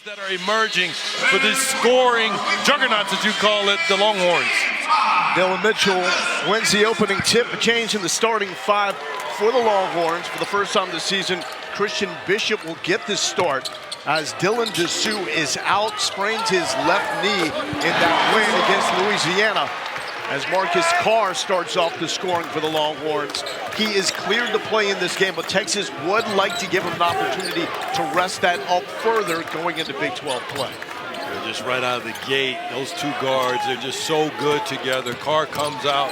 that are emerging for these scoring juggernauts, as you call it, the Longhorns. Dylan Mitchell wins the opening tip, a change in the starting five for the Longhorns. For the first time this season, Christian Bishop will get this start as Dylan Dessou is out, sprains his left knee in that win against Louisiana. As Marcus Carr starts off the scoring for the Longhorns. He is cleared to play in this game, but Texas would like to give him an opportunity to rest that up further going into Big 12 play. Just right out of the gate, those two guards, they're just so good together. Carr comes out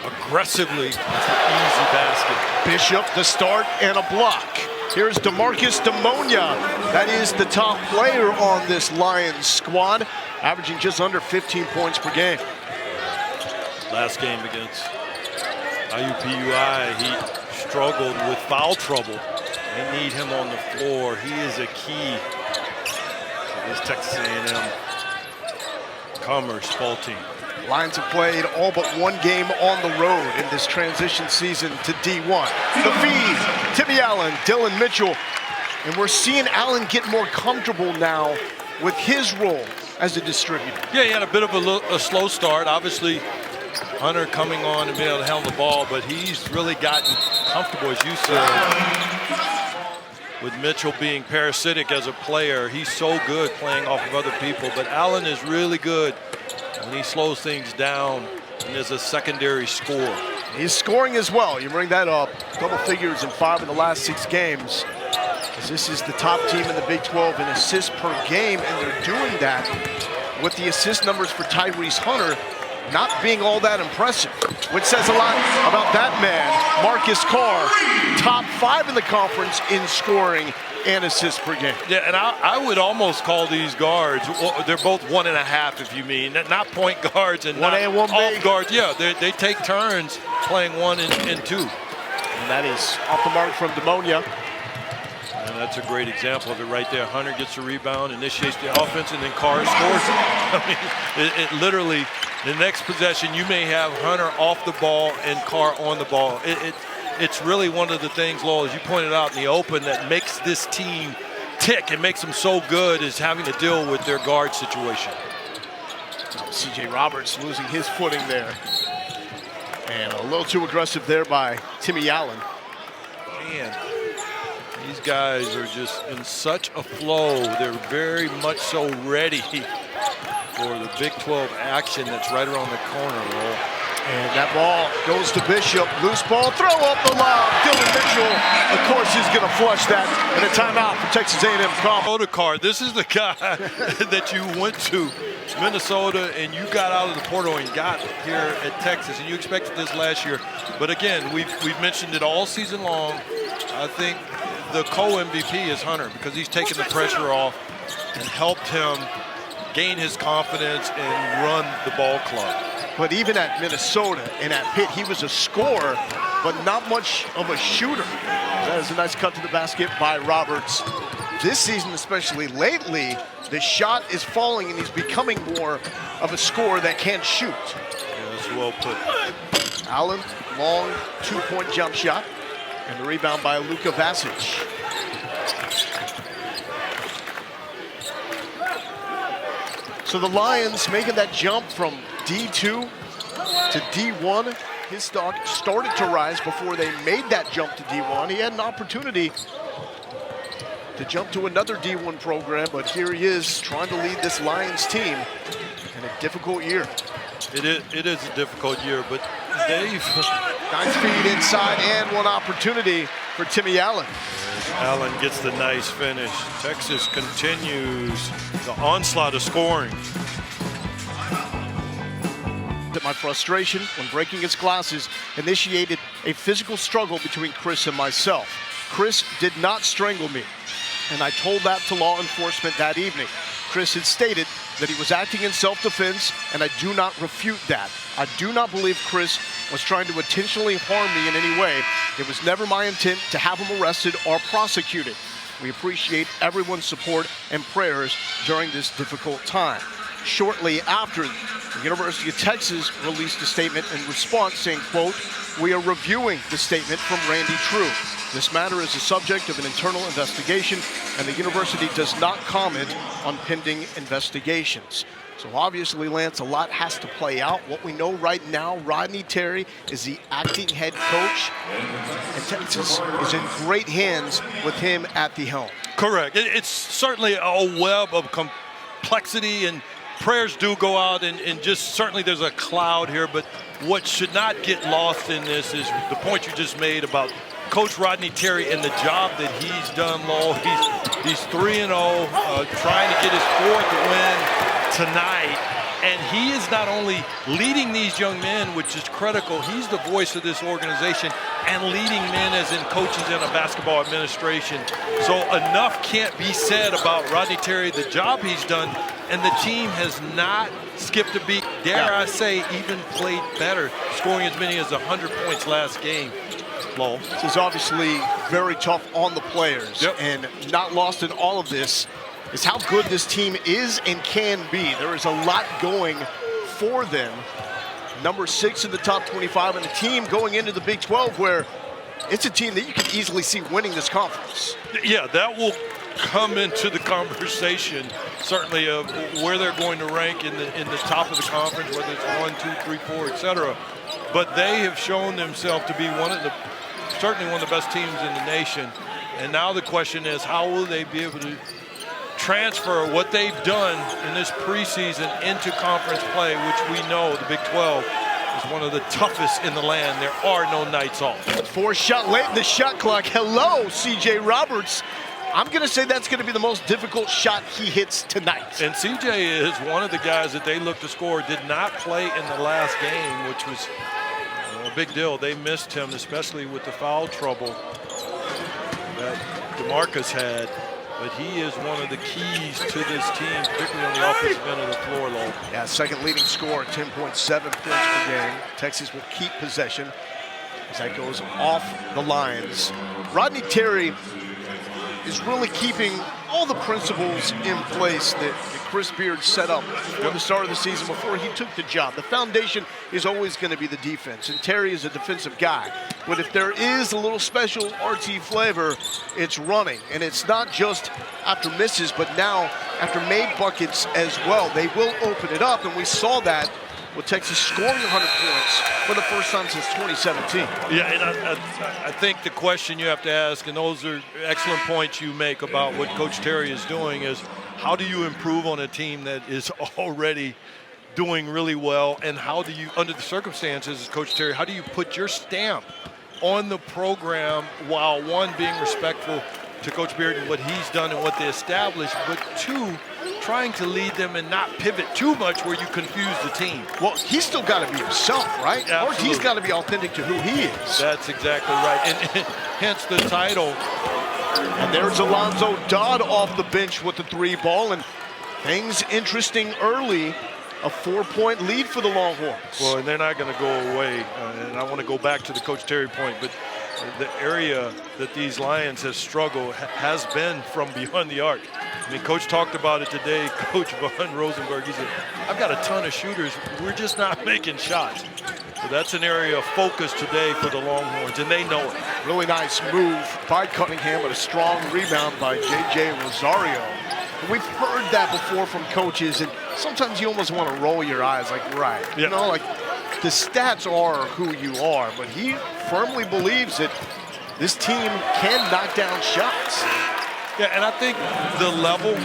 aggressively. It's an easy basket. Bishop, the start, and a block. Here's DeMarcus Demonia. That is the top player on this Lions squad, averaging just under 15 points per game. Last game against IUPUI, he struggled with foul trouble. They need him on the floor. He is a key to this Texas A&M Commerce ball team. Lions have played all but one game on the road in this transition season to D1. The feed, Timmy Allen, Dylan Mitchell, and we're seeing Allen get more comfortable now with his role as a distributor. Yeah, he had a bit of a slow start. Obviously, Hunter coming on and being able to handle the ball, but he's really gotten comfortable, as you said. With Mitchell being parasitic as a player, he's so good playing off of other people, but Allen is really good when he slows things down and is a secondary scorer. He's scoring as well. You bring that up, double figures in 5 of the last 6 games. As this is the top team in the Big 12 in assists per game, and they're doing that with the assist numbers for Tyrese Hunter not being all that impressive, which says a lot about that man, Marcus Carr, top 5 in the conference in scoring and assists per game. Yeah, and I would almost call these guards, well, they're both 1.5 if you mean, not point guards and not off guards. Yeah, they take turns playing 1 and 2. And that is off the mark from Demonia. And that's a great example of it right there. Hunter gets the rebound, initiates the offense, and then Carr scores. I mean, it literally, the next possession, you may have Hunter off the ball and Carr on the ball. It's really one of the things, Lowell, as you pointed out in the open, that makes this team tick and makes them so good is having to deal with their guard situation. C.J. Roberts losing his footing there. And a little too aggressive there by Timmy Allen. Man, these guys are just in such a flow. They're very much so ready for the Big 12 action that's right around the corner, Lowell. And that ball goes to Bishop. Loose ball, throw up the lob. Dylan Mitchell, of course, is going to flush that. And a timeout for Texas A&M Comm. Carr, this is the guy that you went to Minnesota and you got out of the portal and got here at Texas. And you expected this last year. But again, we've mentioned it all season long. I think the co-MVP is Hunter because he's taken the pressure off and helped him gain his confidence and run the ball club. But even at Minnesota and at Pitt, he was a scorer, but not much of a shooter. That is a nice cut to the basket by Roberts. This season, especially lately, the shot is falling and he's becoming more of a scorer that can't shoot. Yeah, that's well put. Allen, long 2-point jump shot, and the rebound by Luka Vasic. So the Lions making that jump from D2 to D1. His stock started to rise before they made that jump to D1. He had an opportunity to jump to another D1 program, but here he is trying to lead this Lions team in a difficult year. It is a difficult year, but they've... Nice feed inside and one opportunity for Timmy Allen. Allen gets the nice finish. Texas continues the onslaught of scoring. My frustration when breaking his glasses initiated a physical struggle between Chris and myself. Chris did not strangle me, and I told that to law enforcement that evening. Chris had stated that he was acting in self-defense, and I do not refute that. I do not believe Chris was trying to intentionally harm me in any way. It was never my intent to have him arrested or prosecuted. We appreciate everyone's support and prayers during this difficult time. shortly after, the University of Texas released a statement in response saying, quote, "We are reviewing the statement from Randy True. This matter is the subject of an internal investigation, and the university does not comment on pending investigations." So obviously, Lance, a lot has to play out. What we know right now, Rodney Terry is the acting head coach, and Texas is in great hands with him at the helm. Correct. It's certainly a web of complexity, and prayers do go out, and just certainly there's a cloud here. But what should not get lost in this is the point you just made about Coach Rodney Terry and the job that he's done, Lowell. He's 3-0, trying to get his 4th win tonight. And he is not only leading these young men, which is critical, he's the voice of this organization and leading men as in coaches in a basketball administration. So enough can't be said about Rodney Terry, the job he's done, and the team has not skipped a beat. Dare I say, even played better, scoring as many as 100 points last game. Lowell. This is obviously very tough on the players, and not lost in all of this is how good this team is and can be. There is a lot going for them. Number 6 in the top 25, and a team going into the Big 12 where it's a team that you can easily see winning this conference. Yeah, that will come into the conversation, certainly, of where they're going to rank in the top of the conference, whether it's 1, 2, 3, 4, etc. But they have shown themselves to be certainly one of the best teams in the nation. And now the question is, how will they be able to transfer what they've done in this preseason into conference play, which we know the Big 12 is one of the toughest in the land. There are no nights off. 4 shot late in the shot clock. Hello, C.J. Roberts. I'm going to say that's going to be the most difficult shot he hits tonight. And C.J. is one of the guys that they look to score. Did not play in the last game, which was a big deal. They missed him, especially with the foul trouble that DeMarcus had. But he is one of the keys to this team, particularly on the offensive end of the floor, Lowell. Yeah, second leading scorer, 10.7 points per game. Texas will keep possession as that goes off the lines. Rodney Terry is really keeping all the principles in place that Chris Beard set up for the start of the season before he took the job. The foundation is always going to be the defense, and Terry is a defensive guy. But if there is a little special RT flavor, it's running. And it's not just after misses, but now after made buckets as well. They will open it up, and we saw that with Texas scoring 100 points for the first time since 2017. Yeah, and I think the question you have to ask, and those are excellent points you make about what Coach Terry is doing, is how do you improve on a team that is already doing really well, and how do you, under the circumstances, Coach Terry, how do you put your stamp on the program while, one, being respectful to Coach Beard and what he's done and what they established, but two, trying to lead them and not pivot too much where you confuse the team. Well, he's still got to be himself, right? Absolutely. Or he's got to be authentic to who he is. That's exactly right, and hence the title. And there's Alonzo Dodd off the bench with the 3 ball, and things interesting early. A 4-point lead for the Longhorns. Well, and they're not going to go away. And I want to go back to the Coach Terry point, but the area that these Lions have struggled has been from beyond the arc. I mean, Coach talked about it today. Coach Von Rosenberg, he said, I've got a ton of shooters. We're just not making shots. So that's an area of focus today for the Longhorns, and they know it. Really nice move by Cunningham, but a strong rebound by J.J. Rosario. We've heard that before from coaches, and sometimes you almost want to roll your eyes, like, right. Yeah. You know, like, the stats are who you are, but he firmly believes that this team can knock down shots. Yeah, and I think the level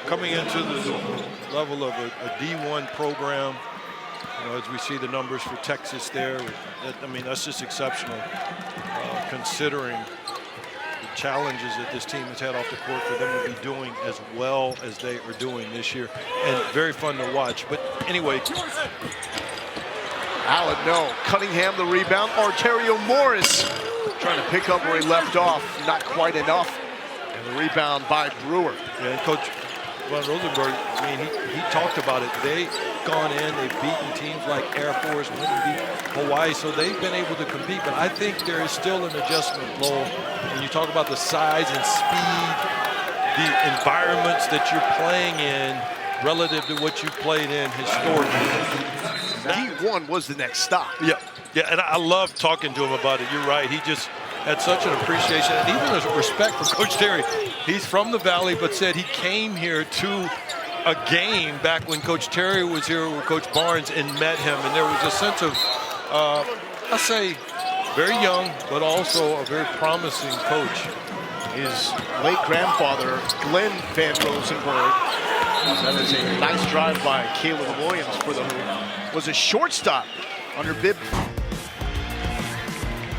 coming into the level of a D1 program, you know, as we see the numbers for Texas there, I mean, that's just exceptional, considering the challenges that this team has had off the court for them to be doing as well as they are doing this year, and very fun to watch. But anyway, Allen, no. Cunningham the rebound. Arterio Morris trying to pick up where he left off. Not quite enough. And the rebound by Brewer. Yeah, and Coach Von Rosenberg, I mean, he talked about it. They've gone in, they've beaten teams like Air Force, went and beat Hawaii, so they've been able to compete. But I think there is still an adjustment, Lowell. When you talk about the size and speed the environments that you're playing in relative to what you've played in historically. D1 was the next stop. Yeah, yeah, and I love talking to him about it. You're right. He just had such an appreciation and even a respect for Coach Terry. He's from the Valley, but said he came here to a game back when Coach Terry was here with Coach Barnes and met him, and there was a sense of, I say, very young, but also a very promising coach. His late grandfather, Glenn Van Rosenberg, that is a nice drive by Caleb Williams for the Hoop, was a shortstop under Bibb.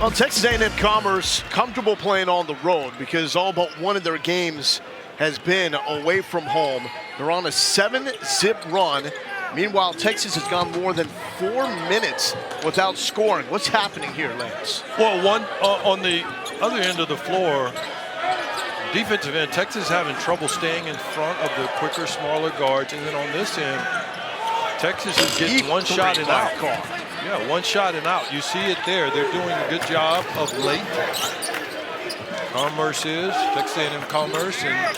Well, Texas A&M Commerce comfortable playing on the road because all but one of their games has been away from home. They're on a 7-zip run. Meanwhile, Texas has gone more than 4 minutes without scoring. What's happening here, Lance? Well, on the other end of the floor, defensive end, Texas is having trouble staying in front of the quicker, smaller guards. And then on this end, Texas is getting one shot and out. Yeah, one shot and out. You see it there. They're doing a good job of late. Commerce is, Texas A&M Commerce, and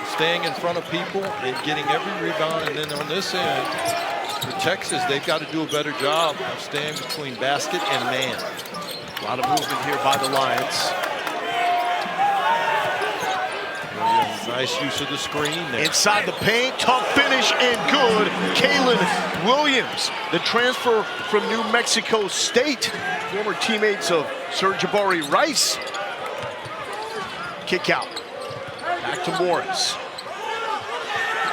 staying in front of people and getting every rebound. And then on this end, for Texas, they've got to do a better job of staying between basket and man. A lot of movement here by the Lions. Nice use of the screen there. Inside the paint, tough finish and good. Kalen Williams, the transfer from New Mexico State, former teammates of Sir Jabari Rice. Kick out, back to Morris.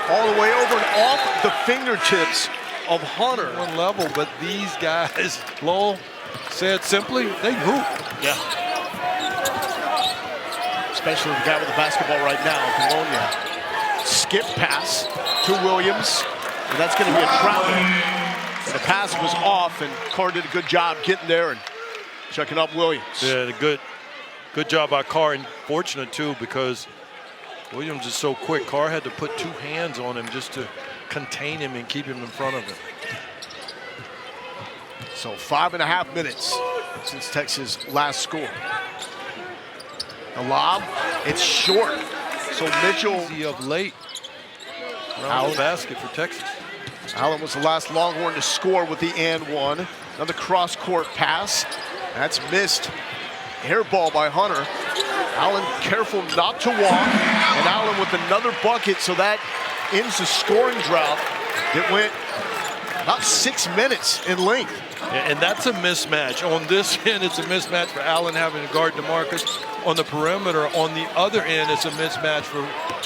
All the way over and off the fingertips of Hunter. One level, but these guys, Lowell said simply, they hoop. Yeah. Especially the guy with the basketball right now, Bologna. Skip pass to Williams, and that's going to be a travel. The pass was off, and Carr did a good job getting there and checking up Williams. Yeah, good job by Carr, and fortunate too because Williams is so quick. Carr had to put 2 hands on him just to contain him and keep him in front of him. So 5.5 minutes since Texas last scored. The lob, it's short. So Mitchell Easy of late around the basket for Texas. Allen was the last Longhorn to score with the and one. Another cross-court pass. That's missed. Air ball by Hunter. Allen careful not to walk. And Allen with another bucket, so that ends the scoring drought. It went about 6 minutes in length. And that's a mismatch. On this end, it's a mismatch for Allen having to guard DeMarcus. On the perimeter, on the other end, it's a mismatch for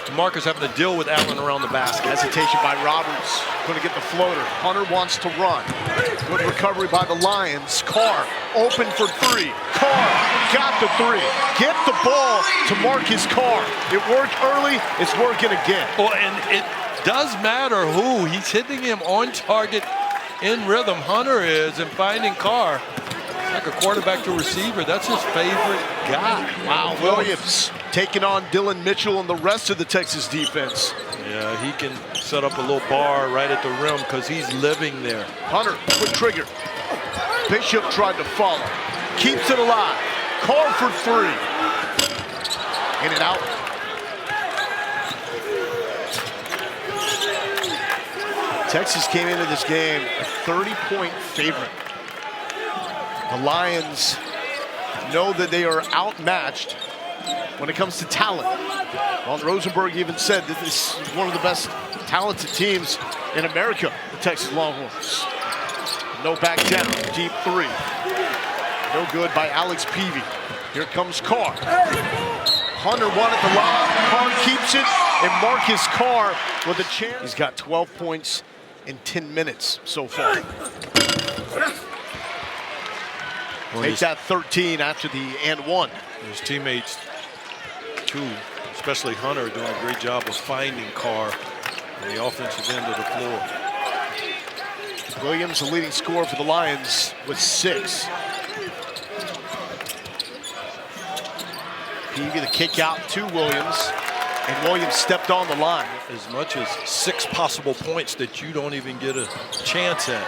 DeMarcus having to deal with Allen around the basket. Hesitation by Roberts. Going to get the floater. Hunter wants to run. Good recovery by the Lions. Carr open for 3. Carr got the 3. Get the ball to Marcus Carr. It worked early. It's working again. Well, and it does matter who. He's hitting him on target in rhythm. Hunter is, and finding Carr. Like a quarterback to receiver, that's his favorite guy. Wow, Williams taking on Dylan Mitchell and the rest of the Texas defense. Yeah, he can set up a little bar right at the rim because he's living there. Hunter, quick trigger. Bishop tried to follow. Keeps it alive. Carr for 3. In and out. Texas came into this game a 30-point favorite. The Lions know that they are outmatched when it comes to talent. Well, Rosenberg even said that this is one of the best talented teams in America, the Texas Longhorns. No back down, deep 3. No good by Alex Peavy. Here comes Carr. Hunter wanted the lob, Carr keeps it, and Marcus Carr with a chance. He's got 12 points in 10 minutes so far. Make that 13 after the and one. His teammates, too, especially Hunter, are doing a great job of finding Carr on the offensive end of the floor. Williams, the leading scorer for the Lions, with 6. Peavy, the kick out to Williams, and Williams stepped on the line. As much as 6 possible points that you don't even get a chance at.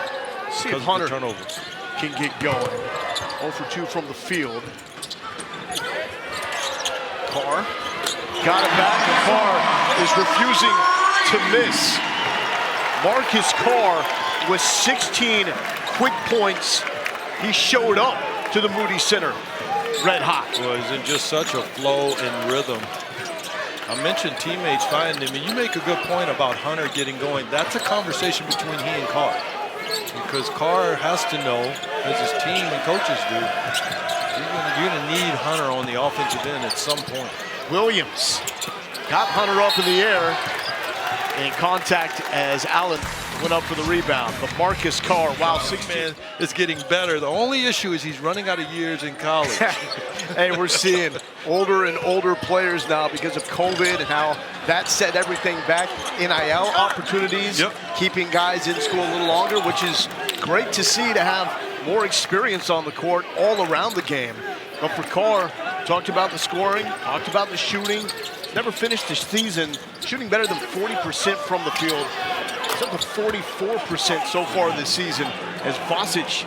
See if Hunter can get going. 0 for 2 from the field. Carr got it back, and Carr is refusing to miss. Marcus Carr with 16 quick points. He showed up to the Moody Center red hot. Well, he's in just such a flow and rhythm. I mentioned teammates finding him, and you make a good point about Hunter getting going. That's a conversation between he and Carr, because Carr has to know, as his team and coaches do, you're going to need Hunter on the offensive end at some point. Williams got Hunter up in the air in contact as Allen went up for the rebound. But Marcus Carr, wow, 16. Man, it's getting better. The only issue is he's running out of years in college. Hey, we're seeing older and older players now because of COVID and how that set everything back. NIL opportunities, keeping guys in school a little longer, which is great to see, to have more experience on the court all around the game. But for Carr, talked about the scoring, talked about the shooting. Never finished the season shooting better than 40% from the field. It's up to 44% so far this season, as Vasic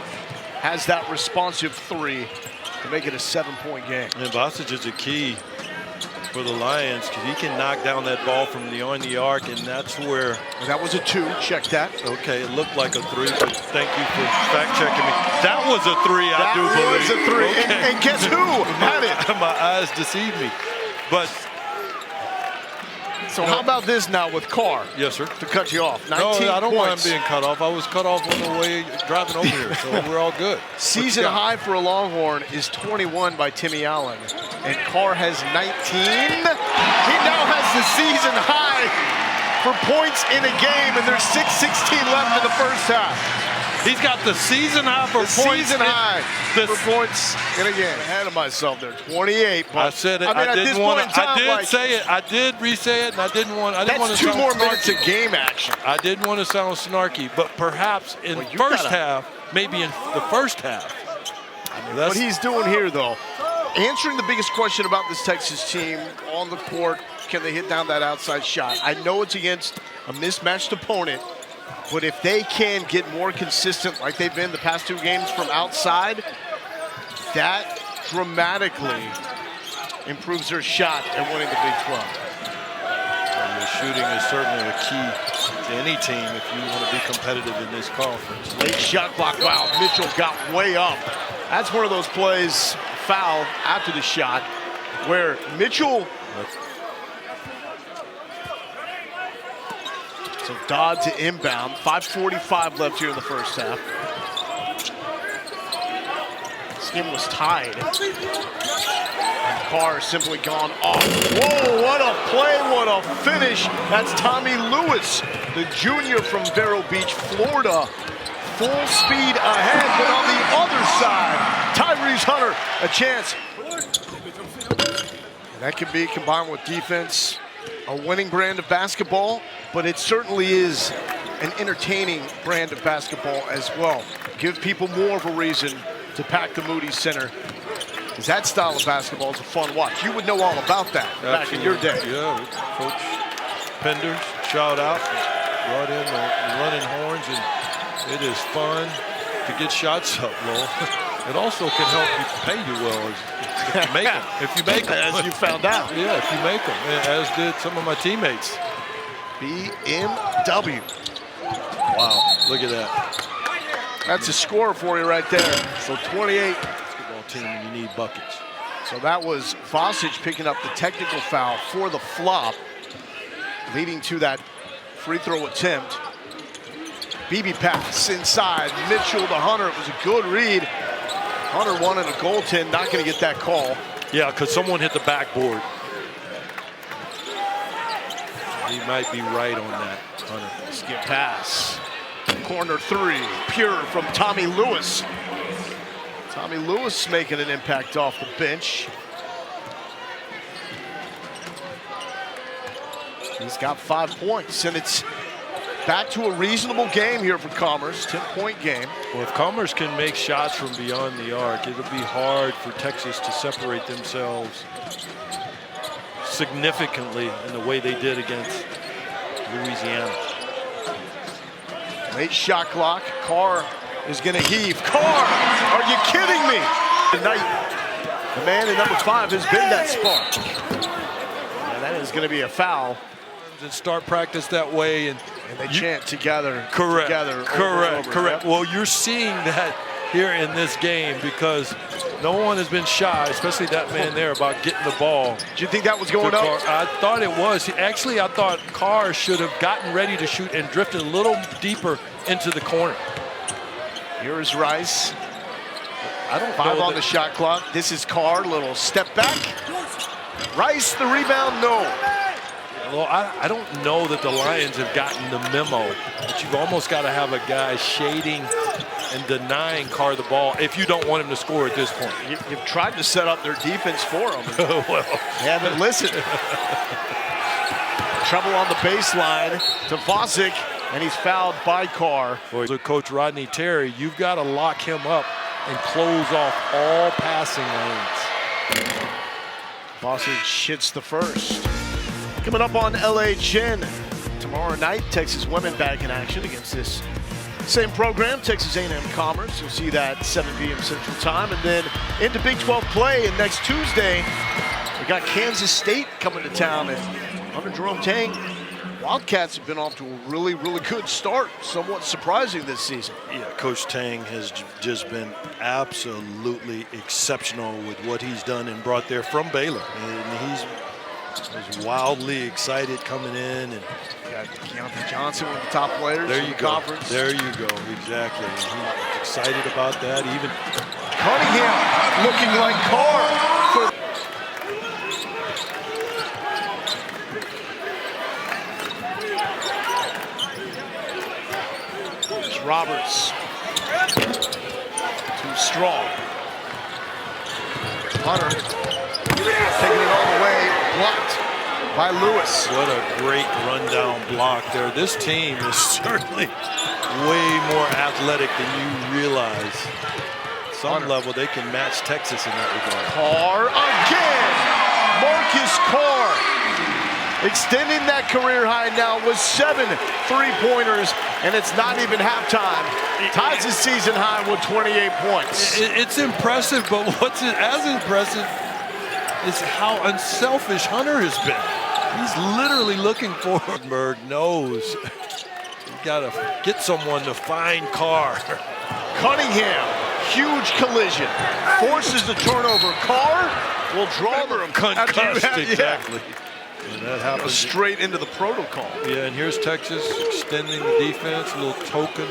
has that responsive three to make it a 7-point game. And Vasic is a key for the Lions, because he can knock down that ball from beyond the arc, and that's where... That was a 2, check that. Okay, it looked like a 3, but thank you for fact-checking me. That was a 3, I do believe. That was a 3, okay. and guess who had it? My eyes deceived me. But... So how about this now with Carr? Yes, sir. To cut you off. 19 no, I don't points. mind being cut off. I was cut off on the way driving over here, so we're all good. Season high for a Longhorn is 21 by Timmy Allen, and Carr has 19. He now has the season high for points in a game, and there's 6:16 left in the first half. He's got the season high for points. Season high for points in a game. Ahead of myself there, 28. But I said it. I didn't want to. I did say it. I did re-say it, and I didn't want. I didn't want to. That's 2 more snarky. minutes of game action. I didn't want to sound snarky, but perhaps in first half, maybe in the first half. What he's doing here, though, answering the biggest question about this Texas team on the court: can they hit down that outside shot? I know it's against a mismatched opponent. But if they can get more consistent like they've been the past 2 games from outside, that dramatically improves their shot at winning the Big 12. And the shooting is certainly a key to any team if you want to be competitive in this conference. Late shot clock. Wow, Mitchell got way up. That's one of those plays, foul after the shot, where Mitchell... So Dodd to inbound, 5:45 left here in the first half. This game was tied. And Carr simply gone off. Whoa, what a play, what a finish. That's Tommy Lewis, the junior from Vero Beach, Florida. Full speed ahead, but on the other side, Tyrese Hunter, a chance. And that can be combined with defense, a winning brand of basketball, but it certainly is an entertaining brand of basketball as well. Give people more of a reason to pack the Moody Center, because that style of basketball is a fun watch. You would know all about that back in your day. Yeah, Coach Penders, shout out, brought in the running horns, and it is fun to get shots up, Lowell. It also can help you pay you well if you make them. If you make them. As you found out. Yeah, if you make them, as did some of my teammates. BMW. Wow, look at that. That's a score for you right there. So 28. Basketball team, and you need buckets. So that was Vasic picking up the technical foul for the flop, leading to that free throw attempt. BB pass inside, Mitchell to Hunter. It was a good read. Hunter wanted a goaltend, not going to get that call. Yeah, because someone hit the backboard. He might be right on that, Hunter. Skip pass. Corner 3, pure from Tommy Lewis. Tommy Lewis making an impact off the bench. He's got 5 points, and it's back to a reasonable game here for Commerce, 10-point game. Well, if Commerce can make shots from beyond the arc, it'll be hard for Texas to separate themselves significantly in the way they did against Louisiana. Late shot clock. Carr is going to heave. Carr, are you kidding me? Tonight, the man in number 5 has been that spark. And that is going to be a foul. And start practice that way, and they chant together. Correct. Together. Correct. Correct. Well, you're seeing that here in this game because no one has been shy, especially that man there, about getting the ball. Do you think that was going up? I thought it was. Actually, I thought Carr should have gotten ready to shoot and drifted a little deeper into the corner. Here's Rice. I don't know. 5 on the shot clock. This is Carr. Little step back. Rice, the rebound, no. Well, I don't know that the Lions have gotten the memo, but you've almost got to have a guy shading and denying Carr the ball if you don't want him to score at this point. You've tried to set up their defense for him. Well, they haven't listened. Trouble on the baseline to Vosick, and he's fouled by Carr. So Coach Rodney Terry, you've got to lock him up and close off all passing lanes. Vosick hits the first. Coming up on LHN tomorrow night, Texas women back in action against this same program, Texas A&M Commerce. You'll see that 7 p.m. Central Time. And then into Big 12 play. And next Tuesday, we got Kansas State coming to town. And under Jerome Tang, Wildcats have been off to a really, really good start. Somewhat surprising this season. Yeah, Coach Tang has just been absolutely exceptional with what he's done and brought there from Baylor. And he's wildly excited coming in. And got Keontae Johnson, one of the top players there in you the go. conference. There you go, exactly. And he's excited about that. Even Cunningham looking like Carr. There's Roberts. Too strong. Hunter taking it all the way, blocked by Lewis. what a great rundown block there. This team is certainly way more athletic than you realize. Some level, they can match Texas in that regard. Carr again. Marcus Carr extending that career high now with 7 3-pointers, and it's not even halftime. Ties his season high with 28 points. It's impressive, but what's as impressive is how unselfish Hunter has been. He's literally looking for Rosenberg knows you gotta get someone to find Carr. Cunningham, huge collision, forces the turnover. Carr will draw them. Concussed, exactly. And that happens straight into the protocol. Yeah, and here's Texas extending the defense, a little token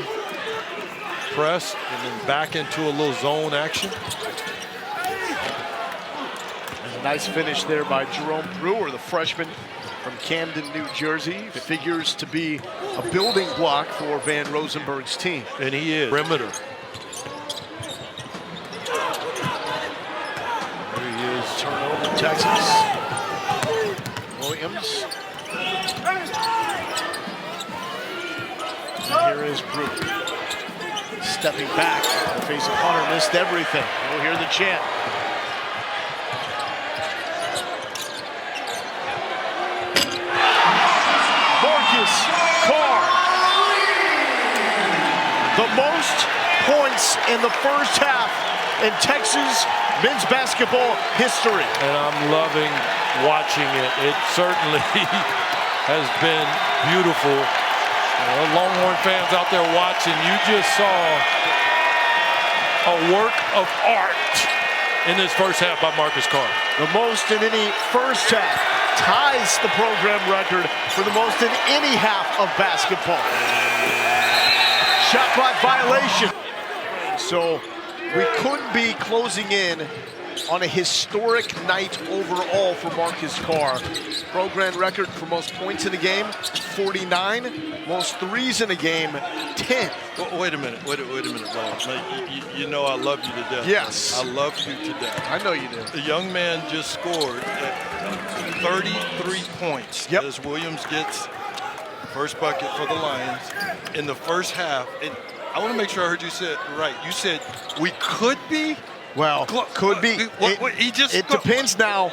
press, and then back into a little zone action. And a nice finish there by Jerome Brewer, the freshman from Camden, New Jersey. Figures to be a building block for Van Rosenberg's team. And he is. Perimeter. There he is, turnover, Texas. Williams. And here is Brewer. Stepping back in the face of Hunter, missed everything. You'll hear the chant. Marcus Carr. The most points in the first half in Texas men's basketball history. And I'm loving watching it. It certainly has been beautiful. Longhorn fans out there watching, you just saw a work of art in this first half by Marcus Carr. The most in any first half, ties the program record for the most in any half of basketball. Shot clock violation. So we couldn't be closing in on a historic night overall for Marcus Carr. Program record for most points in a game, 49. Most threes in a game, 10. Well, wait a minute, Bob. You know I love you to death. Yes. I love you to death. I know you do. The young man just scored 33 points as Williams gets first bucket for the Lions in the first half. And I want to make sure I heard you say it right. You said we could be? Well, could be. He just it depends now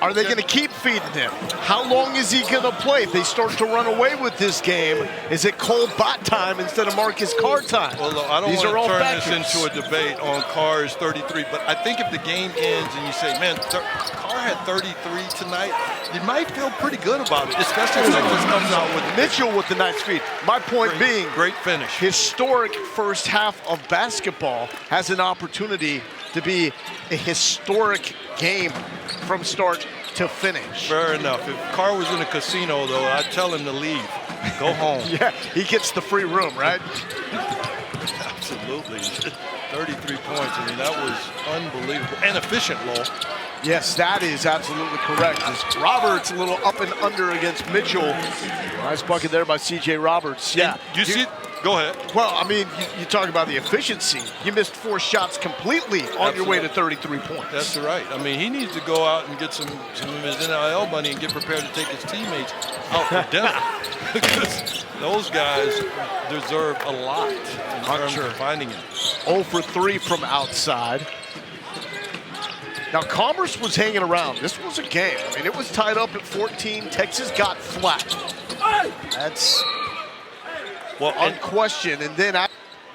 Are they going to keep feeding him? How long is he going to play? If they start to run away with this game, is it Cole Bott time instead of Marcus Carr time? Well, look, I don't want to turn this into a debate on Carr's 33, but I think if the game ends and you say, man, Carr had 33 tonight, you might feel pretty good about it, especially if Texas comes out with Mitchell with the nice feed. My point being, great finish. Historic first half of basketball has an opportunity to be a historic game from start to finish. Fair enough. If Carr was in a casino, though, I'd tell him to leave. Go home. Yeah, he gets the free room, right? Absolutely. 33 points. I mean, that was unbelievable. And efficient, Lowell. Yes, that is absolutely correct. As Roberts a little up and under against Mitchell. Nice bucket there by C.J. Roberts. Yeah. You see? Go ahead. Well, I mean, you talk about the efficiency. You missed 4 shots completely on your way to 33 points. That's right. I mean, he needs to go out and get some of his NIL money and get prepared to take his teammates out for dinner. Because those guys deserve a lot in terms of finding it. 0 for 3 from outside. Now, Commerce was hanging around. This was a game. I mean, it was tied up at 14. Texas got flat. That's unquestioned. And then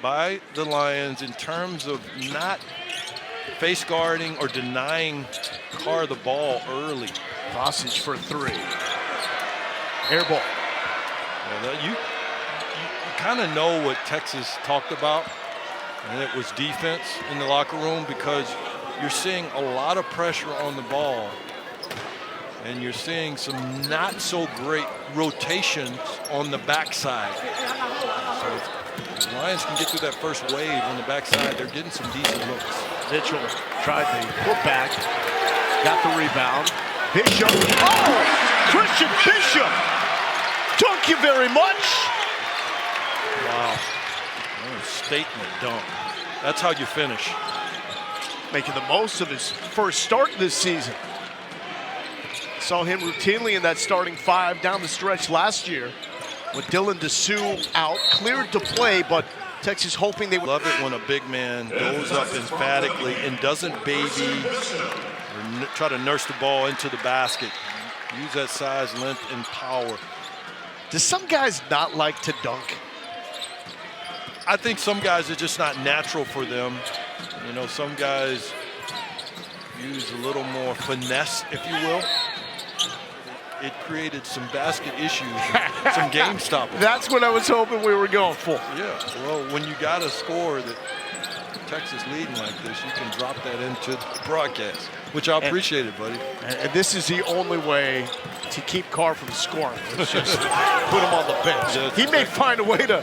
by the Lions in terms of not face guarding or denying Carr the ball early. Sausage for 3. Air ball. Well, you kind of know what Texas talked about, and it was defense in the locker room, because you're seeing a lot of pressure on the ball, and you're seeing some not so great rotations on the backside. So if the Lions can get through that first wave on the backside, they're getting some decent looks. Mitchell tried the putback, got the rebound. Bishop, Christian Bishop! Thank you very much. Wow, what a statement dunk. That's how you finish. Making the most of his first start this season. Saw him routinely in that starting 5 down the stretch last year with Dylan Dessou out, cleared to play, but Texas hoping they would. Love it when a big man goes up emphatically and doesn't baby or try to nurse the ball into the basket. Use that size, length, and power. Do some guys not like to dunk? I think some guys are just not natural for them. You know, some guys use a little more finesse, if you will. It created some basket issues, some game stoppers. That's what I was hoping we were going for. Yeah, well, when you got a score that Texas leading like this, you can drop that into the broadcast, which I appreciate it, buddy. And this is the only way to keep Carr from scoring. Let's just put him on the bench. He may find a way to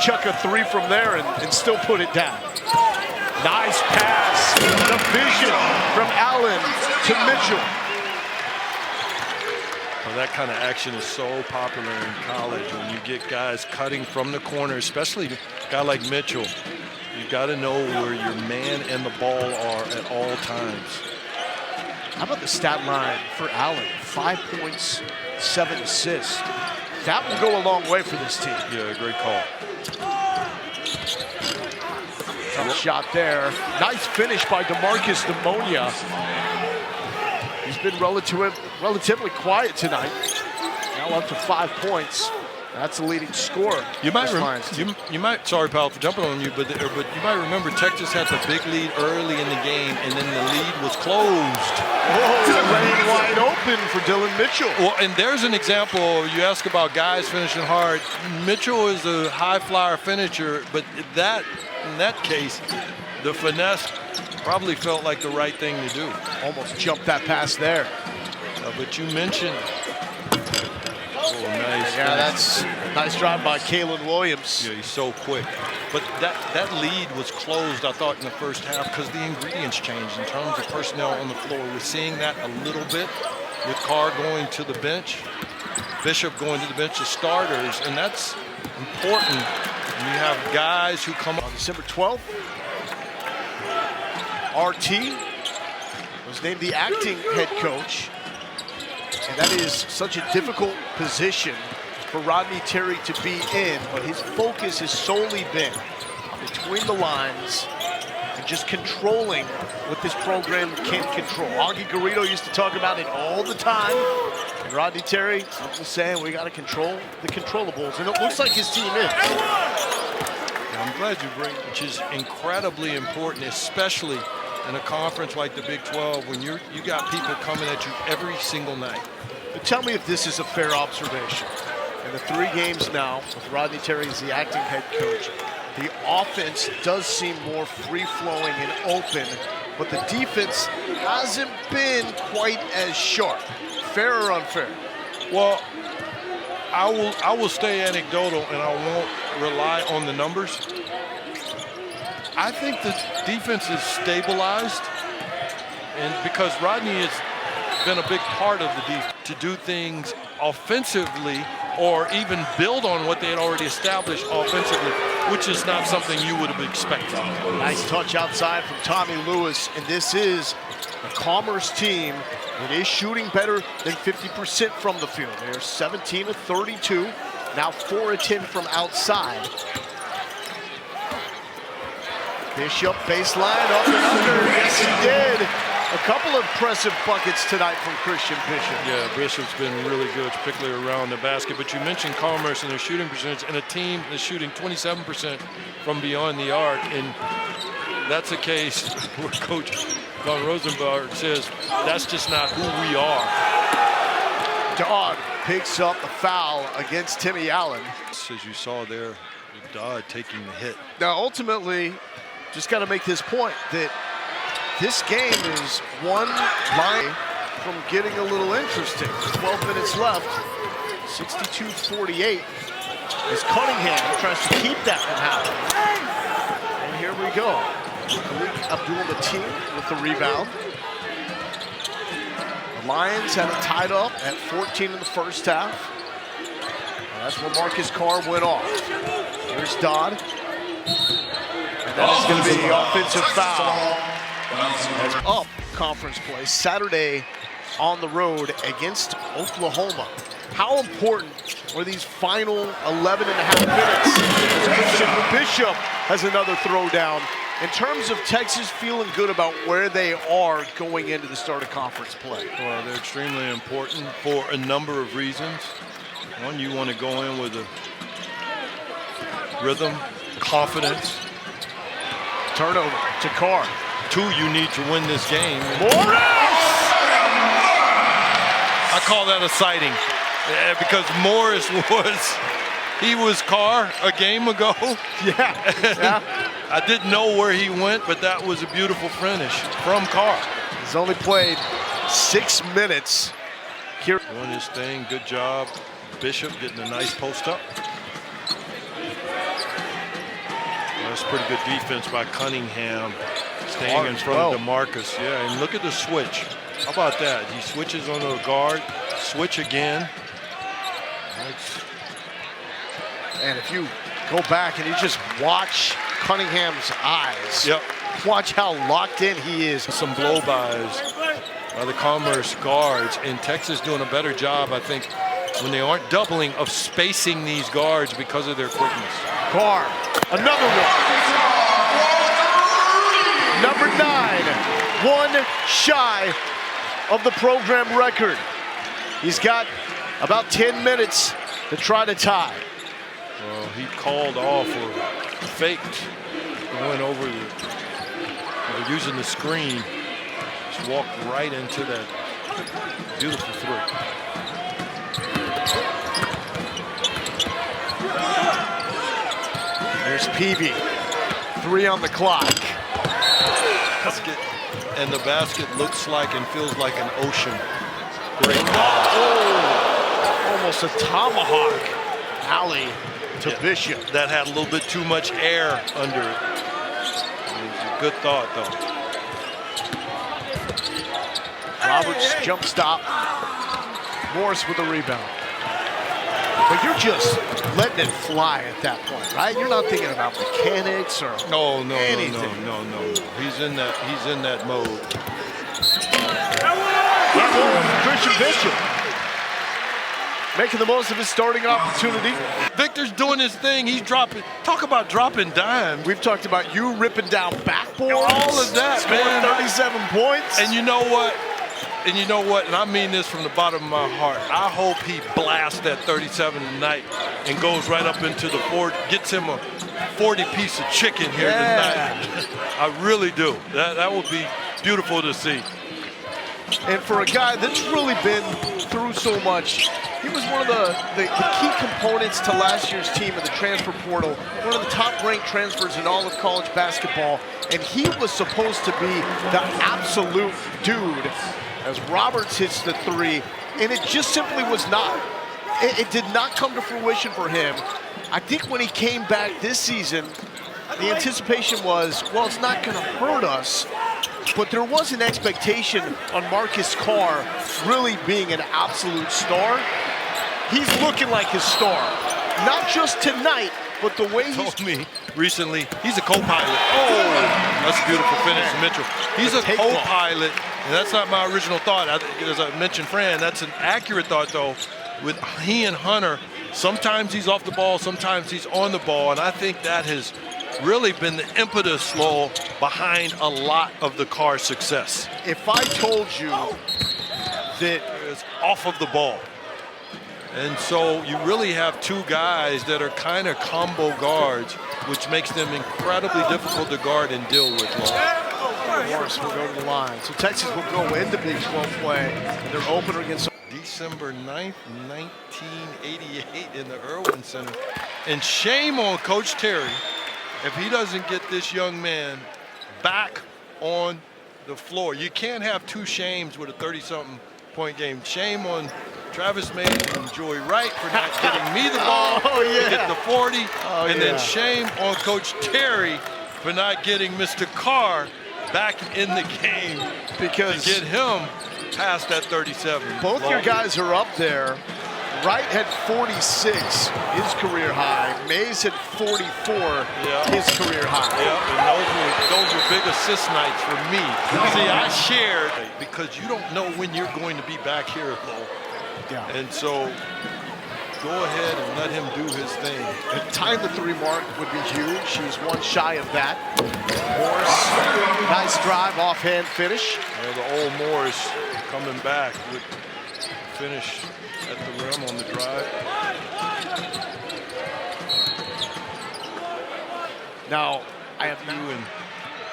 chuck a 3 from there and still put it down. Nice pass, the vision from Allen to Mitchell. Well, that kind of action is so popular in college when you get guys cutting from the corner, especially a guy like Mitchell. You got to know where your man and the ball are at all times. How about the stat line for Allen? 5 points, 7 assists. That will go a long way for this team. Yeah, great call. Tough shot there. Nice finish by DeMarcus Pneumonia. He's been relatively quiet tonight. Now up to 5 points. That's the leading scorer. You might, sorry, pal, for jumping on you, but you might remember Texas had the big lead early in the game, and then the lead was closed. Whoa, the lane wide open for Dylan Mitchell. Well, and there's an example. You ask about guys finishing hard. Mitchell is a high flyer finisher, but in that case, the finesse probably felt like the right thing to do. Almost jumped that pass there. But you mentioned. Oh, nice. Yeah, that's a nice drive by Kalen Williams. Yeah, he's so quick. But that lead was closed, I thought, in the first half because the ingredients changed in terms of personnel on the floor. We're seeing that a little bit with Carr going to the bench, Bishop going to the bench as starters, and that's important when you have guys who come on December 12th. RT was named the acting head coach. And that is such a difficult position for Rodney Terry to be in, but his focus has solely been between the lines and just controlling what this program can control. Augie Garrido used to talk about it all the time. And Rodney Terry, something saying we got to control the controllables. And it looks like his team is. I'm glad you bring, which is incredibly important, especially in a conference like the Big 12 when you got people coming at you every single night. But tell me if this is a fair observation. In the 3 games now, with Rodney Terry as the acting head coach, the offense does seem more free-flowing and open, but the defense hasn't been quite as sharp. Fair or unfair? Well, I will stay anecdotal and I won't rely on the numbers. I think the defense is stabilized, and because Rodney has been a big part of the defense to do things offensively or even build on what they had already established offensively, which is not something you would have expected. Nice touch outside from Tommy Lewis, and this is a Commerce team that is shooting better than 50% from the field. They're 17 of 32, now 4 of 10 from outside. Bishop baseline up and under. Yes, he did. A couple of impressive buckets tonight from Christian Bishop. Yeah, Bishop's been really good, particularly around the basket. But you mentioned Commerce and their shooting percentage, and a team that's shooting 27% from beyond the arc. And that's a case where Coach Von Rosenberg says, that's just not who we are. Dodd picks up a foul against Timmy Allen. As you saw there, Dodd taking the hit. Now, ultimately, just got to make this point that this game is one line from getting a little interesting. 12 minutes left, 62-48. As Cunningham tries to keep that from happening. And here we go. Malik Abdul-Mateen with the rebound. The Lions had it tied up at 14 in the first half. And that's where Marcus Carr went off. Here's Dodd. And that is going to be the offensive foul. That's up conference play Saturday on the road against Oklahoma. How important were these final 11 and a half minutes? Christian Bishop has another throwdown. In terms of Texas feeling good about where they are going into the start of conference play. Well, they're extremely important for a number of reasons. One, you want to go in with a rhythm, confidence. Turnover to Carr. 2, you need to win this game. Morris! I call that a sighting because Morris was Carr a game ago. Yeah. I didn't know where he went, but that was a beautiful finish from Carr. He's only played 6 minutes. Here. Doing his thing, good job. Bishop getting a nice post up. That's pretty good defense by Cunningham. Staying in front of DeMarcus. Yeah, and look at the switch. How about that? He switches on the guard, switch again. And if you go back and you just watch Cunningham's eyes, yep. Watch how locked in he is. Some blow-bys by the Commerce guards, and Texas doing a better job, I think, when they aren't doubling, of spacing these guards because of their quickness. Carr, another one. Number 9, one shy of the program record. He's got about 10 minutes to try to tie. Well, he called off or faked going over using the screen. Just walked right into that beautiful 3. There's Peavy, 3 on the clock. And the basket looks like and feels like an ocean. Great. Oh, almost a tomahawk alley to Bishop. That had a little bit too much air under it. It was a good thought, though. Roberts jump stop. Morris with the rebound. But you're just letting it fly at that point, right? You're not thinking about mechanics or anything. No. He's in that mode. Christian Bishop. making the most of his starting opportunity. Victor's doing his thing. He's dropping. Talk about dropping dimes. We've talked about you ripping down backboards. All of that, scoring man. 37 points. And you know what? And I mean this from the bottom of my heart. I hope he blasts that 37 tonight and goes right up into the 40, gets him a 40-piece of chicken here tonight. I really do. That would be beautiful to see. And for a guy that's really been through so much, he was one of the key components to last year's team in the transfer portal, one of the top-ranked transfers in all of college basketball, and he was supposed to be the absolute dude as Roberts hits the three, and it just simply was not. It did not come to fruition for him. I think when he came back this season, the anticipation was, well, it's not going to hurt us, but there was an expectation on Marcus Carr really being an absolute star. He's looking like his star. Not just tonight, but the way he's told me recently, he's a co-pilot. Oh, that's a beautiful finish, Mitchell. He's a co-pilot, and that's not my original thought. As I mentioned, Fran, that's an accurate thought, though. With he and Hunter, sometimes he's off the ball, sometimes he's on the ball, and I think that has really been the impetus, Lowell, behind a lot of the Carr success. If I told you that it's off of the ball. And so you really have two guys that are kind of combo guards, which makes them incredibly difficult to guard and deal with. Morris will go to the line. So Texas will go into Big 12 play. Their opener against December 9th, 1988 in the Irwin Center. And shame on Coach Terry if he doesn't get this young man back on the floor. You can't have two shames with a 30-something point game. Shame on Travis May and Joey Wright for not getting me the ball to get the 40. And then shame on Coach Terry for not getting Mr. Carr back in the game because to get him past that 37. Both your guys are up there. Wright had 46, his career high. Mays had 44, his career high. And those were big assist nights for me. See, I shared because you don't know when you're going to be back here, though. Yeah. And so go ahead and let him do his thing. And tying the three mark would be huge. He's one shy of that. Morris, nice drive, offhand finish. Yeah, the old Morris coming back with finish at the rim on the drive. Now, I have you and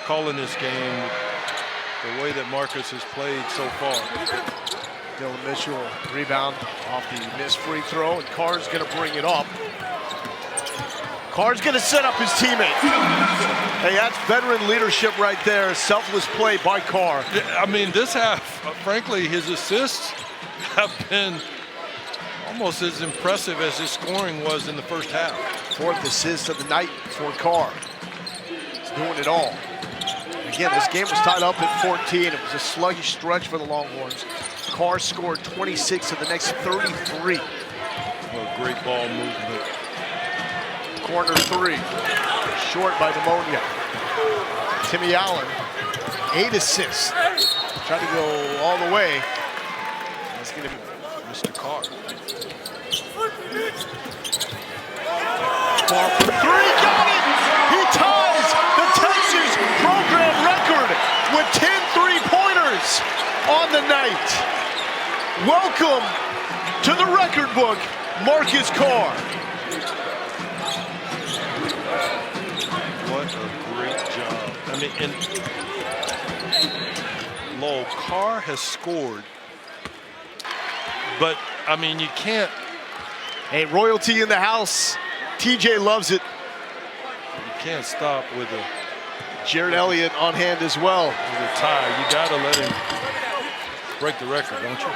calling this game the way that Marcus has played so far. Dylan Mitchell rebound off the missed free throw, and Carr's going to bring it up. Carr's going to set up his teammate. Hey, that's veteran leadership right there. Selfless play by Carr. Yeah, I mean, this half, frankly, his assists have been almost as impressive as his scoring was in the first half. Fourth assist of the night for Carr. He's doing it all. Again, this game was tied up at 14. It was a sluggish stretch for the Longhorns. Carr scored 26 of the next 33. Well, great ball movement. Corner three, short by Pneumonia. Timmy Allen, 8 assists. Trying to go all the way. That's going to be Mr. Carr. Far from three, got it! He ties the Texas program record with 10 three-pointers on the night. Welcome to the record book, Marcus Carr. What a great job. I mean, and Lowell, Carr has scored, but I mean, you can't. Hey, royalty in the house. TJ loves it. You can't stop with a Jared Elliott on hand as well. With a tie. You gotta let him break the record, don't you?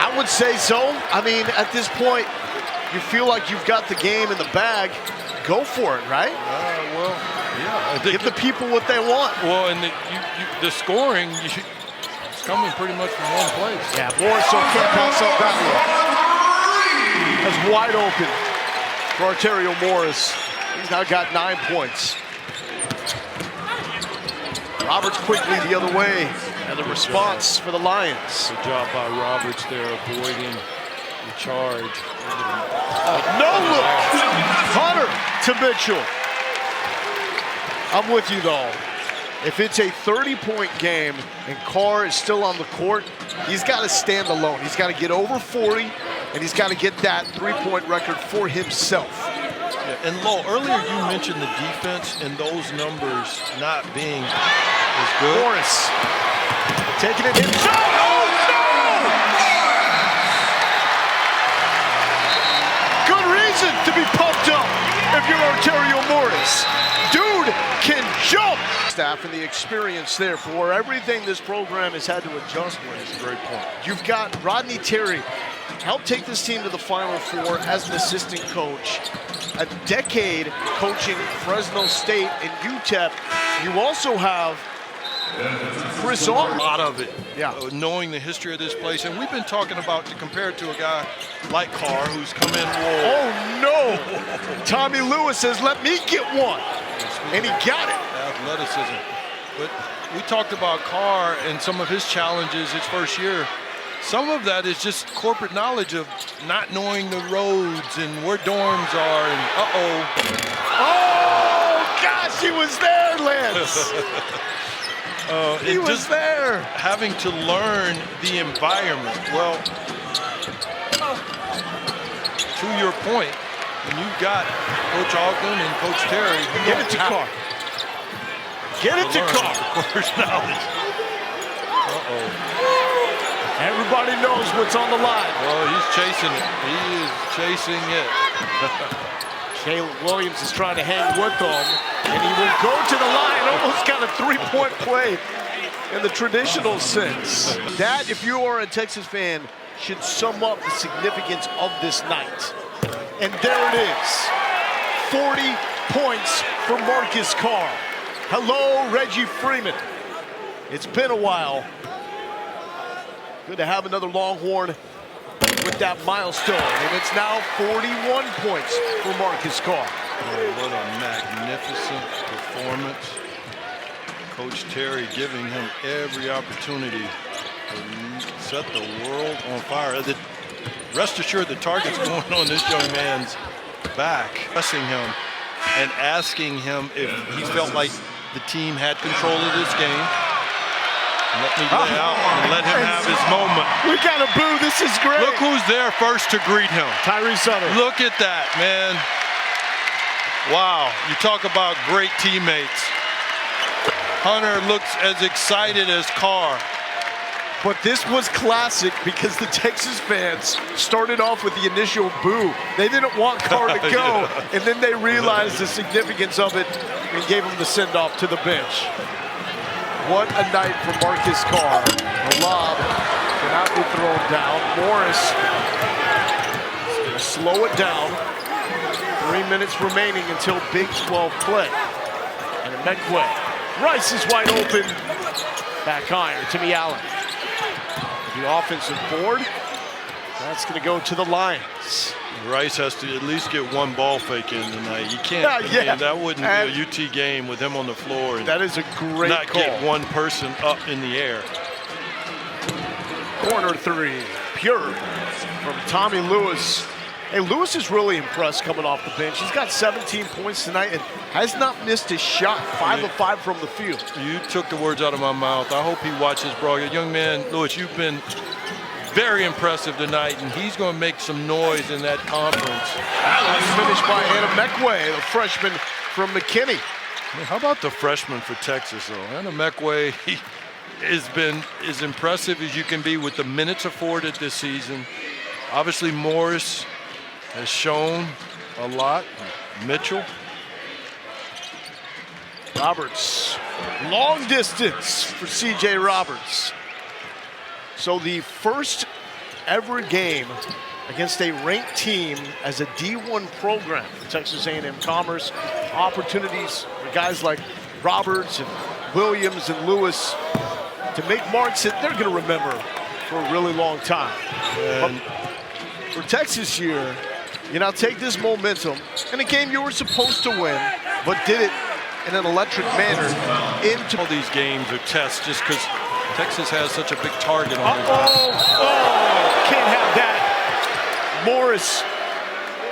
I would say so. I mean, at this point, you feel like you've got the game in the bag. Go for it, right? Well, yeah. Give the people what they want. Well, and the scoring, it's coming pretty much from one place. Yeah, Morris can't pass up that one. That's wide open for Arterio Morris. He's now got 9 points. Roberts quickly the other way And the response for the Lions. Good job by Roberts there, avoiding the charge. No look. Hunter to Mitchell. I'm with you though. If it's a 30-point game and Carr is still on the court, he's got to stand alone. He's got to get over 40, and he's got to get that three-point record for himself. Yeah, and Lo, earlier you mentioned the defense and those numbers not being as good. Morris taking it himself. Oh, no! Good reason to be pumped up if you're Ontario Morris. Dude can jump. Staff and the experience there for everything this program has had to adjust with. That's a great point. You've got Rodney Terry, helped take this team to the Final Four as an assistant coach. A decade coaching Fresno State and UTEP. You also have Chris A Arm. lot of it. Yeah. Knowing the history of this place. And we've been talking about to compare it to a guy like Carr who's come in. Oh no! Tommy Lewis says, let me get one. And he got it. Athleticism. But we talked about Carr and some of his challenges his first year. Some of that is just corporate knowledge of not knowing the roads and where dorms are and Oh gosh, he was there, Lance. He was just there. having to learn the environment. Well, to your point, when you've got Coach Ogden and Coach Terry, you Get it to Carr. Get it to Carr. Course knowledge. Everybody knows what's on the line. Well, he's chasing it. He is chasing it. Caleb Williams is trying to hang with them, and he will go to the line. Almost got a three-point play in the traditional sense. That, if you are a Texas fan, should sum up the significance of this night. And there it is. 40 points for Marcus Carr. Hello, Reggie Freeman. It's been a while. Good to have another Longhorn with that milestone. And it's now 41 points for Marcus Carr. Oh, what a magnificent performance. Coach Terry giving him every opportunity to set the world on fire. Rest assured the target's going on this young man's back, pressing him and asking him if he felt like the team had control of this game. Let me lay out and let him have his moment. We got a boo. This is great. Look who's there first to greet him. Tyree Sutter. Look at that, man. Wow, you talk about great teammates. Hunter looks as excited as Carr. But this was classic because the Texas fans started off with the initial boo. They didn't want Carr to go, and then they realized the significance of it and gave him the send-off to the bench. What a night for Marcus Carr. The lob cannot be thrown down. Morris is going to slow it down. 3 minutes remaining until Big 12 play. And Mekwe. Rice is wide open. Back iron, Timmy Allen. The offensive board. That's going to go to the Lions. Rice has to at least get one ball fake in tonight. You can't. Yeah. That wouldn't be a UT game with him on the floor. And that is a great not call. Get one person up in the air. Corner three, pure from Tommy Lewis. Hey, Lewis is really impressed coming off the bench. He's got 17 points tonight and has not missed a shot. 5 of 5 from the field. You took the words out of my mouth. I hope he watches, bro. Young man, Lewis, you've been very impressive tonight, and he's going to make some noise in that conference. That was finished by Anna Mekwe, the freshman from McKinney. How about the freshman for Texas, though? Anna Mekwe, he has been as impressive as you can be with the minutes afforded this season. Obviously, Morris has shown a lot. Mitchell. Roberts, long distance for C.J. Roberts. So the first ever game against a ranked team as a D1 program for Texas A&M Commerce. Opportunities for guys like Roberts and Williams and Lewis to make marks that they're going to remember for a really long time. And for Texas here, you now take this momentum in a game you were supposed to win, but did it in an electric manner into all these games are tests just because Texas has such a big target on their Oh, can't have that. Morris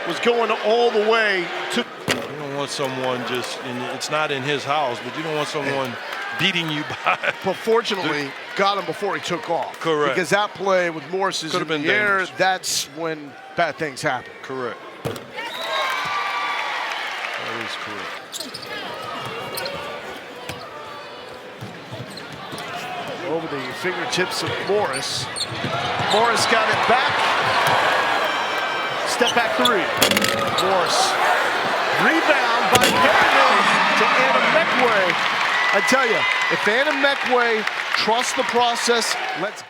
was going all the way to. You don't want someone just, and it's not in his house, but you don't want someone beating you by. But fortunately, got him before he took off. Correct. Because that play with Morris is Could in have the been air, dangerous. that's when bad things happen. Correct. That is correct. Over the fingertips of Morris. Morris got it back. Step back three. Morris. Rebound by Perryman to A&M Meckway. I tell you, if A&M Meckway trusts the process, let's